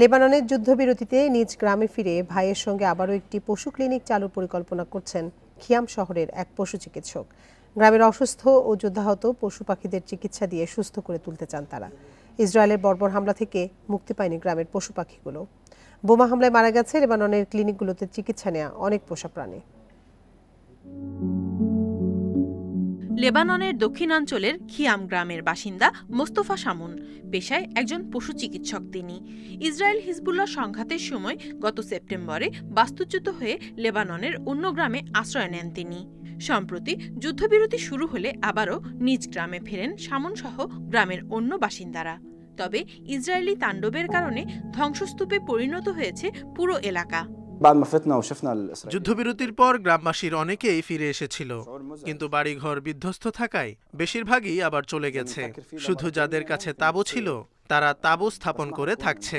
লেবাননের যুদ্ধবিরতিতে নিজ গ্রামে ফিরে ভাইয়ের সঙ্গে আবারও একটি পশু ক্লিনিক চালুর পরিকল্পনা করছেন খিয়াম শহরের এক পশু চিকিৎসক। গ্রামের অসুস্থ ও যুদ্ধাহত পশু পাখিদের চিকিৎসা দিয়ে সুস্থ করে তুলতে চান তারা। ইসরায়েলের বর্বর হামলা থেকে মুক্তি পায়নি গ্রামের পশু পাখিগুলো। বোমা হামলায় মারা গেছে লেবাননের ক্লিনিকগুলোতে চিকিৎসা নেওয়া অনেক পোষা প্রাণী। লেবাননের দক্ষিণাঞ্চলের খিয়াম গ্রামের বাসিন্দা মোস্তফা শামুন, পেশায় একজন পশু চিকিৎসক। তিনি ইসরায়েল হিজবুল্লাহ সংঘাতের সময় গত সেপ্টেম্বরে বাস্তুচ্যুত হয়ে লেবাননের অন্য গ্রামে আশ্রয় নেন তিনি। সম্প্রতি যুদ্ধবিরতি শুরু হলে আবারও নিজ গ্রামে ফেরেন শামুন সহ গ্রামের অন্য বাসিন্দারা। তবে ইসরায়েলি তাণ্ডবের কারণে ধ্বংসস্তূপে পরিণত হয়েছে পুরো এলাকা। যুদ্ধবিরতির পর গ্রামবাসীর অনেকেই ফিরে এসেছিল, কিন্তু বাড়িঘর বিধ্বস্ত থাকায় বেশিরভাগই আবার চলে গেছে। শুধু যাদের কাছে তাঁবু ছিল তারা তাঁবু স্থাপন করে থাকছে।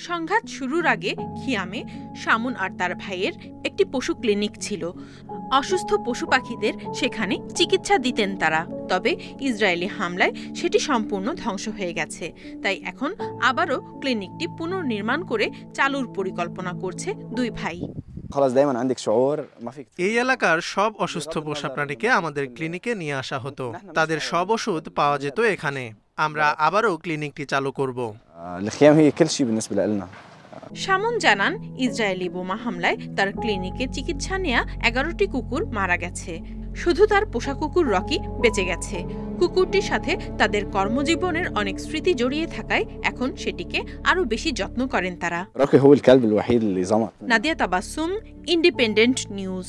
সংঘাত শুরুর আগে খিয়ামে শামুন আর তার ভাইয়ের একটি পশু ক্লিনিক ছিল। অসুস্থ পশু পাখিদের সেখানে চিকিৎসা দিতেন তারা। তবে ইসরায়েলি হামলায় সেটি সম্পূর্ণ ধ্বংস হয়ে গেছে। তাই এখন আবারও ক্লিনিকটি পুনর্নির্মাণ করে চালুর পরিকল্পনা করছে দুই ভাই। এই এলাকার সব অসুস্থ পোষা প্রাণীকে আমাদের ক্লিনিকে নিয়ে আসা হতো। তাদের সব ওষুধ পাওয়া যেত এখানে। আমরা আবারও ক্লিনিকটি চালু করব। শামুন জানান, ইসরায়েলি বোমা হামলায় তার ক্লিনিকে চিকিৎসা নেয়া 11টি কুকুর মারা গেছে। শুধু তার পোষা কুকুর রকি বেঁচে গেছে। কুকুরটির সাথে তাদের কর্মজীবনের অনেক স্মৃতি জড়িয়ে থাকায় এখন সেটিকে আরো বেশি যত্ন করেন তারা। Nadia Tabassum, independent news.